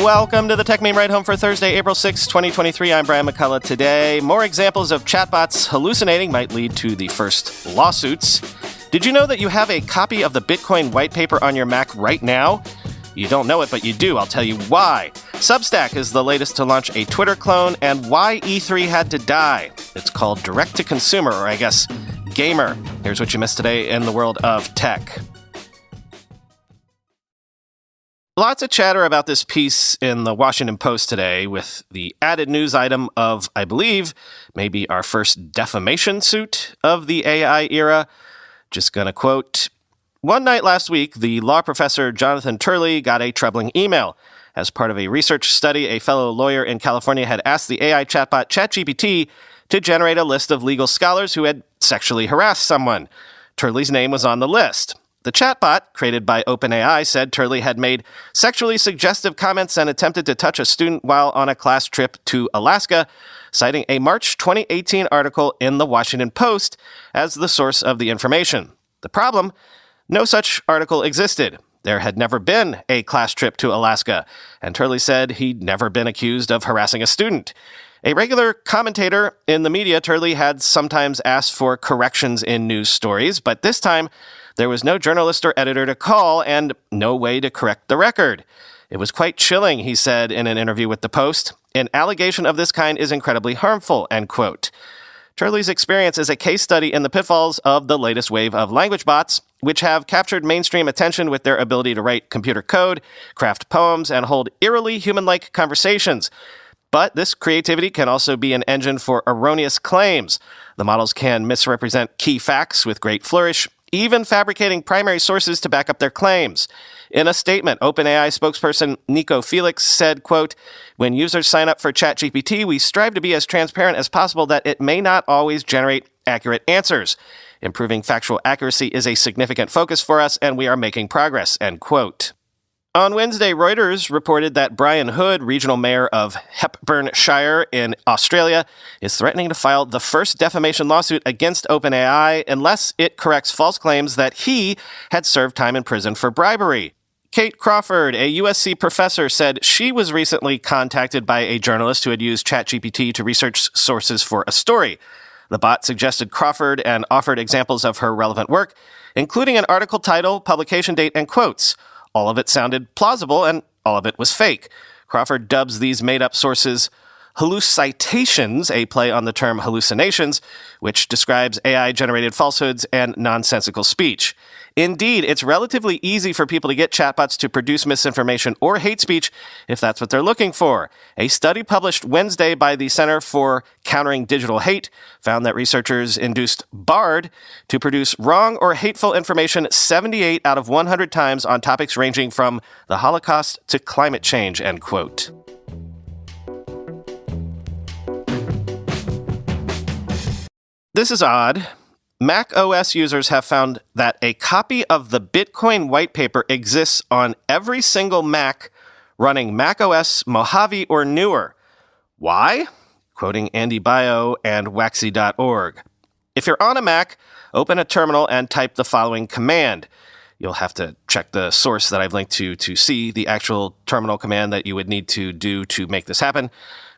Welcome to the Techmeme Ride Home for Thursday, April 6, 2023. I'm Brian McCullough. Today, more examples of chatbots hallucinating might lead to the first lawsuits. Did you know that you have a copy of the Bitcoin white paper on your Mac right now? You don't know it, but you do. I'll tell you why. Substack is the latest to launch a Twitter clone, and why E3 had to die. It's called direct-to-consumer, or I guess gamer. Here's what you missed today in the world of tech. Lots of chatter about this piece in the Washington Post today with the added news item of, I believe, maybe our first defamation suit of the AI era. Just gonna quote, "One night last week, the law professor Jonathan Turley got a troubling email. As part of a research study, a fellow lawyer in California had asked the AI chatbot ChatGPT to generate a list of legal scholars who had sexually harassed someone. Turley's name was on the list. The chatbot, created by OpenAI, said Turley had made sexually suggestive comments and attempted to touch a student while on a class trip to Alaska, citing a March 2018 article in the Washington Post as the source of the information. The problem? No such article existed. There had never been a class trip to Alaska, and Turley said he'd never been accused of harassing a student. A regular commentator in the media, Turley had sometimes asked for corrections in news stories, but this time there was no journalist or editor to call and no way to correct the record. It was quite chilling, he said in an interview with The Post. An allegation of this kind is incredibly harmful, end quote. Turley's experience is a case study in the pitfalls of the latest wave of language bots, which have captured mainstream attention with their ability to write computer code, craft poems, and hold eerily human-like conversations. But this creativity can also be an engine for erroneous claims. The models can misrepresent key facts with great flourish, even fabricating primary sources to back up their claims. In a statement, OpenAI spokesperson Nico Felix said, quote, "When users sign up for ChatGPT, we strive to be as transparent as possible that it may not always generate accurate answers. Improving factual accuracy is a significant focus for us, and we are making progress," end quote. On Wednesday, Reuters reported that Brian Hood, regional mayor of Hepburnshire in Australia, is threatening to file the first defamation lawsuit against OpenAI unless it corrects false claims that he had served time in prison for bribery. Kate Crawford, a USC professor, said she was recently contacted by a journalist who had used ChatGPT to research sources for a story. The bot suggested Crawford and offered examples of her relevant work, including an article title, publication date, and quotes. All of it sounded plausible, and all of it was fake. Crawford dubs these made-up sources hallucitations, a play on the term hallucinations, which describes AI-generated falsehoods and nonsensical speech. Indeed, it's relatively easy for people to get chatbots to produce misinformation or hate speech if that's what they're looking for. A study published Wednesday by the Center for Countering Digital Hate found that researchers induced Bard to produce wrong or hateful information 78 out of 100 times on topics ranging from the Holocaust to climate change, end quote. This is odd. Mac OS users have found that a copy of the Bitcoin white paper exists on every single Mac running Mac OS Mojave or newer. Why? Quoting Andy Bio and Waxy.org. If you're on a Mac, open a terminal and type the following command. You'll have to check the source that I've linked to see the actual terminal command that you would need to do to make this happen.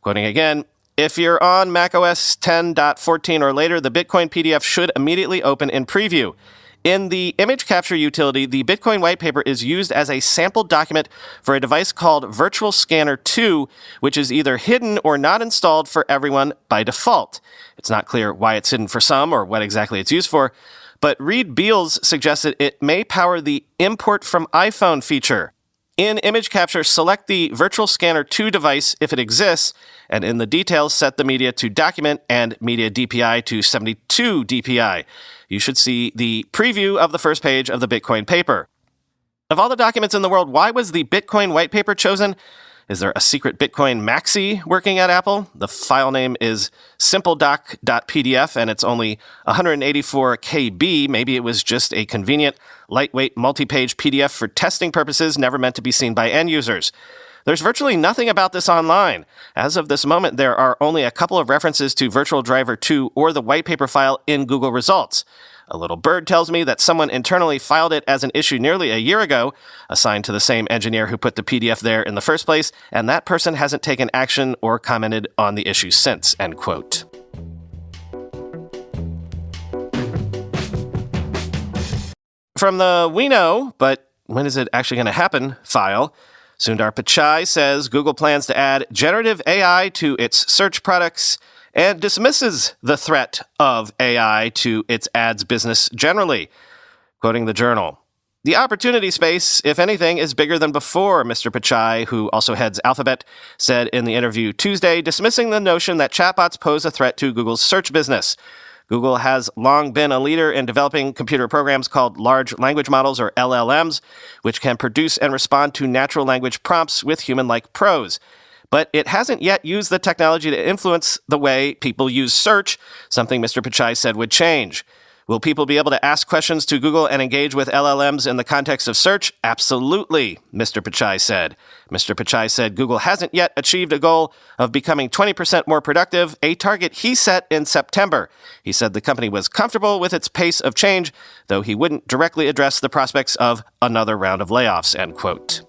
Quoting again, if you're on macOS 10.14 or later, the Bitcoin PDF should immediately open in preview. In the image capture utility, the Bitcoin white paper is used as a sample document for a device called Virtual Scanner 2, which is either hidden or not installed for everyone by default. It's not clear why it's hidden for some or what exactly it's used for, but Reed Beals suggested it may power the import from iPhone feature. In image capture, select the Virtual Scanner 2 device if it exists, and in the details, set the media to document and media DPI to 72 DPI. You should see the preview of the first page of the Bitcoin paper. Of all the documents in the world, why was the Bitcoin white paper chosen? Is there a secret Bitcoin maxi working at Apple? The file name is simpledoc.pdf, and it's only 184 KB. Maybe it was just a convenient, lightweight, multi-page PDF for testing purposes, never meant to be seen by end users. There's virtually nothing about this online. As of this moment, there are only a couple of references to Virtual Driver 2 or the white paper file in Google results. A little bird tells me that someone internally filed it as an issue nearly a year ago, assigned to the same engineer who put the PDF there in the first place, and that person hasn't taken action or commented on the issue since, end quote. From the "we know, but when is it actually going to happen" file, Sundar Pichai says Google plans to add generative AI to its search products and dismisses the threat of AI to its ads business generally. Quoting the Journal, "The opportunity space, if anything, is bigger than before," Mr. Pichai, who also heads Alphabet, said in the interview Tuesday, dismissing the notion that chatbots pose a threat to Google's search business. Google has long been a leader in developing computer programs called large language models, or LLMs, which can produce and respond to natural language prompts with human-like prose. But it hasn't yet used the technology to influence the way people use search, something Mr. Pichai said would change. Will people be able to ask questions to Google and engage with LLMs in the context of search? Absolutely, Mr. Pichai said. Mr. Pichai said Google hasn't yet achieved a goal of becoming 20% more productive, a target he set in September. He said the company was comfortable with its pace of change, though he wouldn't directly address the prospects of another round of layoffs, end quote.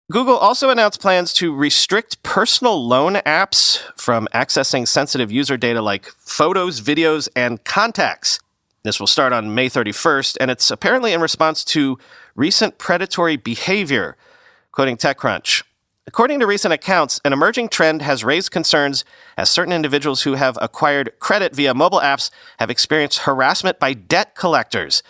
Google also announced plans to restrict personal loan apps from accessing sensitive user data like photos, videos, and contacts. This will start on May 31st, and it's apparently in response to recent predatory behavior. Quoting TechCrunch, according to recent accounts, an emerging trend has raised concerns as certain individuals who have acquired credit via mobile apps have experienced harassment by debt collectors.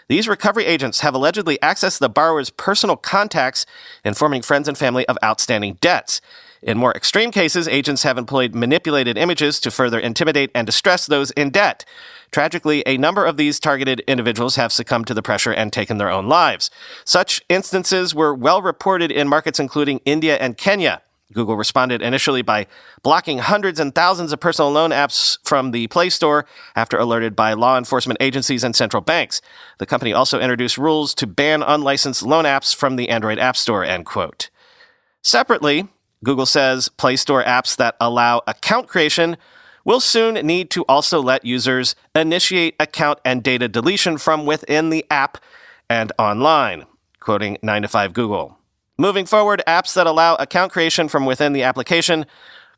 These recovery agents have allegedly accessed the borrower's personal contacts, informing friends and family of outstanding debts. In more extreme cases, agents have employed manipulated images to further intimidate and distress those in debt. Tragically, a number of these targeted individuals have succumbed to the pressure and taken their own lives. Such instances were well reported in markets including India and Kenya. Google responded initially by blocking hundreds and thousands of personal loan apps from the Play Store after alerted by law enforcement agencies and central banks. The company also introduced rules to ban unlicensed loan apps from the Android App Store, end quote. Separately, Google says Play Store apps that allow account creation will soon need to also let users initiate account and data deletion from within the app and online, quoting 9to5Google. Moving forward, apps that allow account creation from within the application,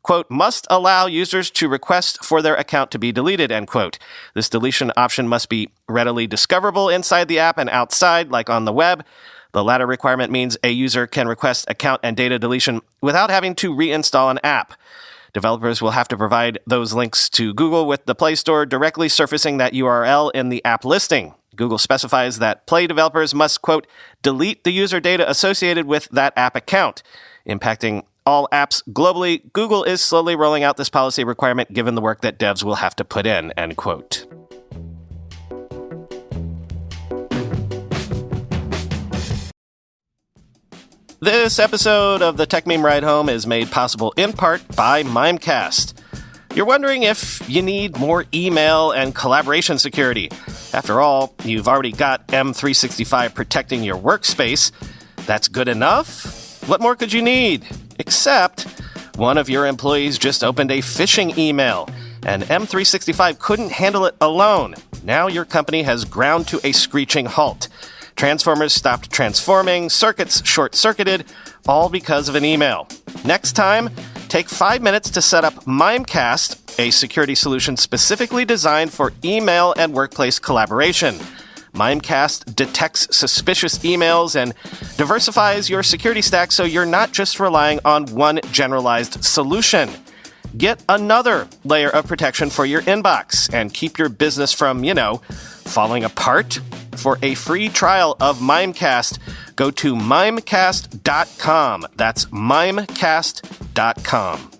quote, must allow users to request for their account to be deleted, end quote. This deletion option must be readily discoverable inside the app and outside, like on the web. The latter requirement means a user can request account and data deletion without having to reinstall an app. Developers will have to provide those links to Google with the Play Store directly surfacing that URL in the app listing. Google specifies that Play developers must, quote, delete the user data associated with that app account. Impacting all apps globally, Google is slowly rolling out this policy requirement given the work that devs will have to put in, end quote. This episode of the Techmeme Ride Home is made possible in part by Mimecast. You're wondering if you need more email and collaboration security. After all, you've already got M365 protecting your workspace. That's good enough? What more could you need? Except one of your employees just opened a phishing email, and M365 couldn't handle it alone. Now your company has ground to a screeching halt. Transformers stopped transforming, circuits short-circuited, all because of an email. Next time, take 5 minutes to set up Mimecast, a security solution specifically designed for email and workplace collaboration. Mimecast detects suspicious emails and diversifies your security stack so you're not just relying on one generalized solution. Get another layer of protection for your inbox and keep your business from, falling apart. For a free trial of Mimecast, go to mimecast.com. That's mimecast.com.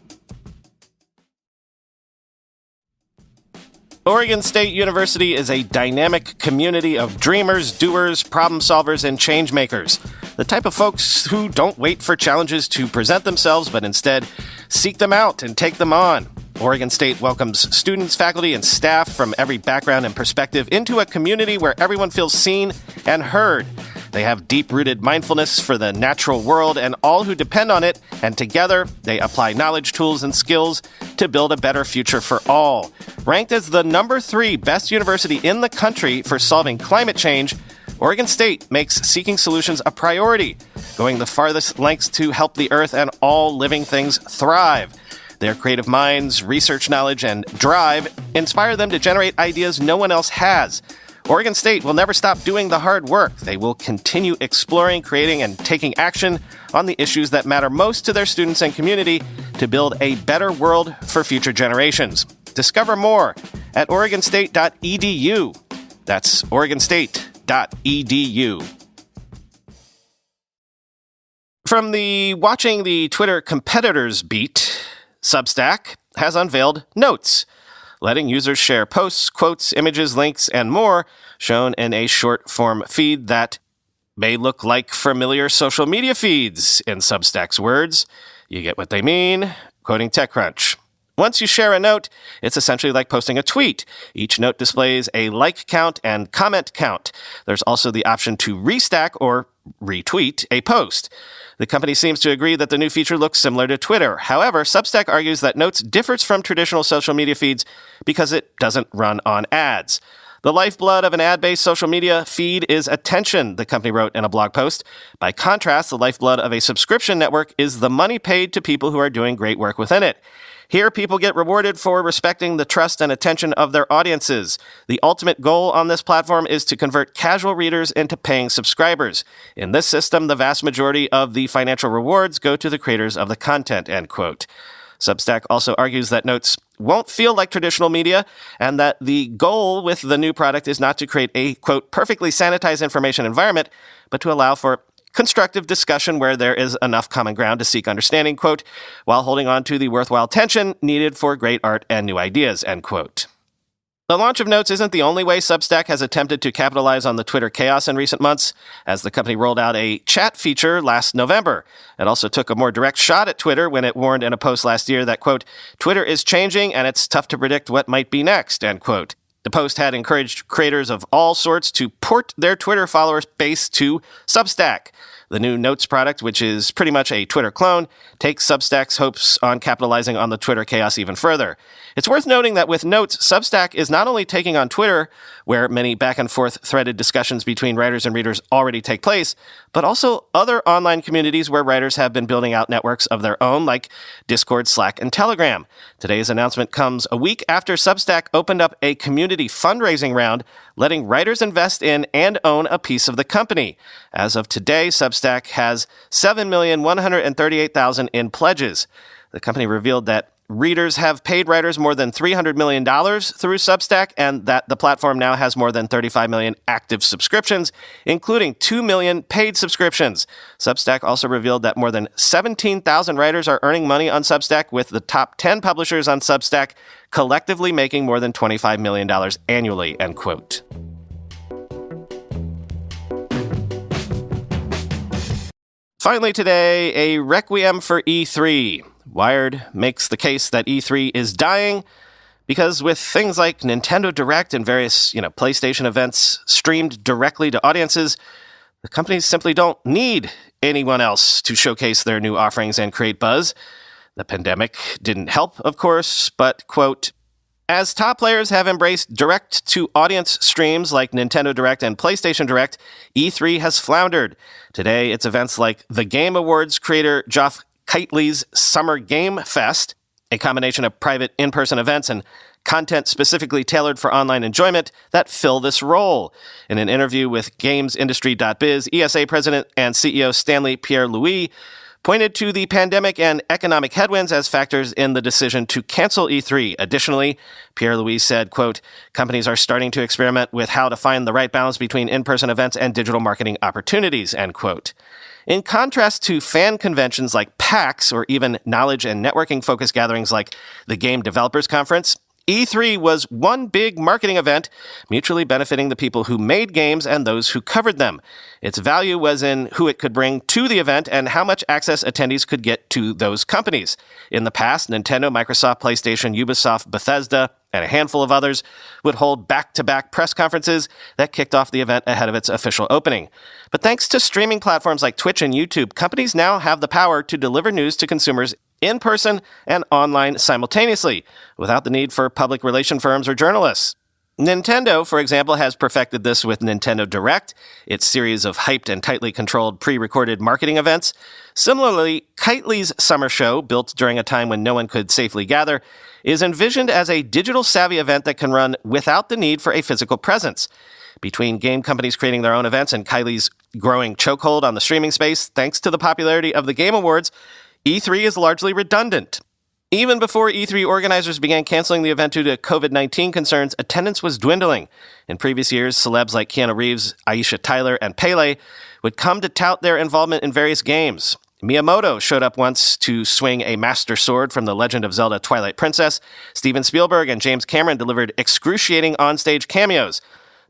Oregon State University is a dynamic community of dreamers, doers, problem solvers, and change makers. The type of folks who don't wait for challenges to present themselves, but instead seek them out and take them on. Oregon State welcomes students, faculty, and staff from every background and perspective into a community where everyone feels seen and heard. They have deep-rooted mindfulness for the natural world and all who depend on it, and together they apply knowledge, tools, and skills to build a better future for all. Ranked as the number 3 best university in the country for solving climate change, Oregon State makes seeking solutions a priority, going the farthest lengths to help the earth and all living things thrive. Their creative minds, research knowledge, and drive inspire them to generate ideas no one else has. Oregon State will never stop doing the hard work. They will continue exploring, creating, and taking action on the issues that matter most to their students and community to build a better world for future generations. Discover more at OregonState.edu. That's OregonState.edu. From the Watching the Twitter Competitors beat, Substack has unveiled Notes, letting users share posts, quotes, images, links, and more shown in a short-form feed that may look like familiar social media feeds, in Substack's words. You get what they mean. Quoting TechCrunch. Once you share a note, it's essentially like posting a tweet. Each note displays a like count and comment count. There's also the option to restack or retweet a post. The company seems to agree that the new feature looks similar to Twitter. However, Substack argues that Notes differs from traditional social media feeds because it doesn't run on ads. The lifeblood of an ad-based social media feed is attention, the company wrote in a blog post. By contrast, the lifeblood of a subscription network is the money paid to people who are doing great work within it. Here, people get rewarded for respecting the trust and attention of their audiences. The ultimate goal on this platform is to convert casual readers into paying subscribers. In this system, the vast majority of the financial rewards go to the creators of the content, end quote. Substack also argues that Notes won't feel like traditional media and that the goal with the new product is not to create a, quote, perfectly sanitized information environment, but to allow for constructive discussion where there is enough common ground to seek understanding, quote, while holding on to the worthwhile tension needed for great art and new ideas, end quote. The launch of Notes isn't the only way Substack has attempted to capitalize on the Twitter chaos in recent months, as the company rolled out a chat feature last November. It also took a more direct shot at Twitter when it warned in a post last year that, quote, Twitter is changing and it's tough to predict what might be next, end quote. The post had encouraged creators of all sorts to port their Twitter followers base to Substack. The new Notes product, which is pretty much a Twitter clone, takes Substack's hopes on capitalizing on the Twitter chaos even further. It's worth noting that with Notes, Substack is not only taking on Twitter, where many back-and-forth threaded discussions between writers and readers already take place, but also other online communities where writers have been building out networks of their own, like Discord, Slack, and Telegram. Today's announcement comes a week after Substack opened up a community fundraising round, letting writers invest in and own a piece of the company. As of today, Substack has $7,138,000 in pledges. The company revealed that readers have paid writers more than $300 million through Substack, and that the platform now has more than 35 million active subscriptions, including 2 million paid subscriptions. Substack also revealed that more than 17,000 writers are earning money on Substack, with the top 10 publishers on Substack collectively making more than $25 million annually, end quote. Finally today, a requiem for E3. Wired makes the case that E3 is dying because with things like Nintendo Direct and various, PlayStation events streamed directly to audiences, the companies simply don't need anyone else to showcase their new offerings and create buzz. The pandemic didn't help, of course, but, quote, as top players have embraced direct-to-audience streams like Nintendo Direct and PlayStation Direct, E3 has floundered. Today, it's events like the Game Awards creator Geoff Keighley's Summer Game Fest, a combination of private in-person events and content specifically tailored for online enjoyment, that fill this role. In an interview with GamesIndustry.biz, ESA President and CEO Stanley Pierre-Louis pointed to the pandemic and economic headwinds as factors in the decision to cancel E3. Additionally, Pierre-Louis said, quote, companies are starting to experiment with how to find the right balance between in-person events and digital marketing opportunities, end quote. In contrast to fan conventions like PAX or even knowledge and networking focused gatherings like the Game Developers Conference, E3 was one big marketing event, mutually benefiting the people who made games and those who covered them. Its value was in who it could bring to the event and how much access attendees could get to those companies. In the past, Nintendo, Microsoft, PlayStation, Ubisoft, Bethesda, and a handful of others would hold back-to-back press conferences that kicked off the event ahead of its official opening. But thanks to streaming platforms like Twitch and YouTube, companies now have the power to deliver news to consumers in person and online simultaneously, without the need for public relation firms or journalists. Nintendo, for example, has perfected this with Nintendo Direct, its series of hyped and tightly controlled pre-recorded marketing events. Similarly, Kitely's summer show, built during a time when no one could safely gather, is envisioned as a digital-savvy event that can run without the need for a physical presence. Between game companies creating their own events and Kitely's growing chokehold on the streaming space, thanks to the popularity of the Game Awards, E3 is largely redundant. Even before E3 organizers began canceling the event due to COVID-19 concerns, attendance was dwindling. In previous years, celebs like Keanu Reeves, Aisha Tyler, and Pele would come to tout their involvement in various games. Miyamoto showed up once to swing a master sword from The Legend of Zelda Twilight Princess. Steven Spielberg and James Cameron delivered excruciating onstage cameos.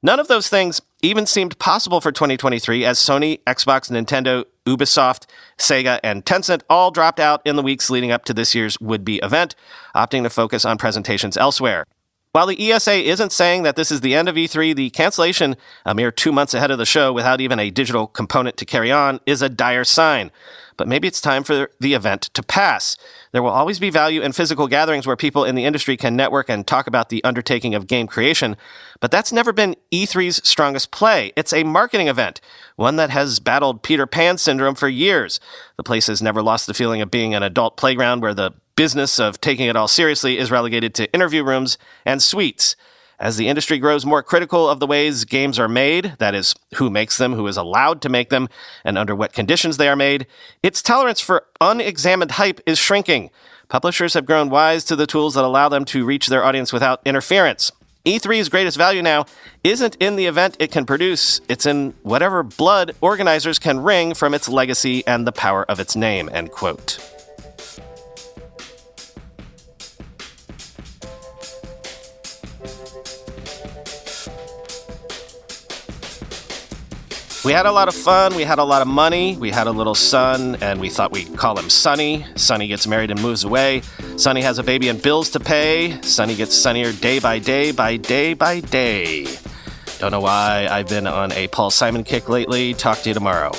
None of those things even seemed possible for 2023 as Sony, Xbox, Nintendo, Ubisoft, Sega, and Tencent all dropped out in the weeks leading up to this year's would-be event, opting to focus on presentations elsewhere. While the ESA isn't saying that this is the end of E3, the cancellation, a mere 2 months ahead of the show without even a digital component to carry on, is a dire sign. But maybe it's time for the event to pass. There will always be value in physical gatherings where people in the industry can network and talk about the undertaking of game creation, but that's never been E3's strongest play. It's a marketing event, one that has battled Peter Pan syndrome for years. The place has never lost the feeling of being an adult playground where the business of taking it all seriously is relegated to interview rooms and suites. As the industry grows more critical of the ways games are made, that is, who makes them, who is allowed to make them, and under what conditions they are made, its tolerance for unexamined hype is shrinking. Publishers have grown wise to the tools that allow them to reach their audience without interference. E3's greatest value now isn't in the event it can produce, it's in whatever blood organizers can wring from its legacy and the power of its name, end quote. We had a lot of fun, we had a lot of money, we had a little son, and we thought we'd call him Sonny. Sonny gets married and moves away. Sonny has a baby and bills to pay. Sonny gets sunnier day by day by day by day. Don't know why I've been on a Paul Simon kick lately. Talk to you tomorrow.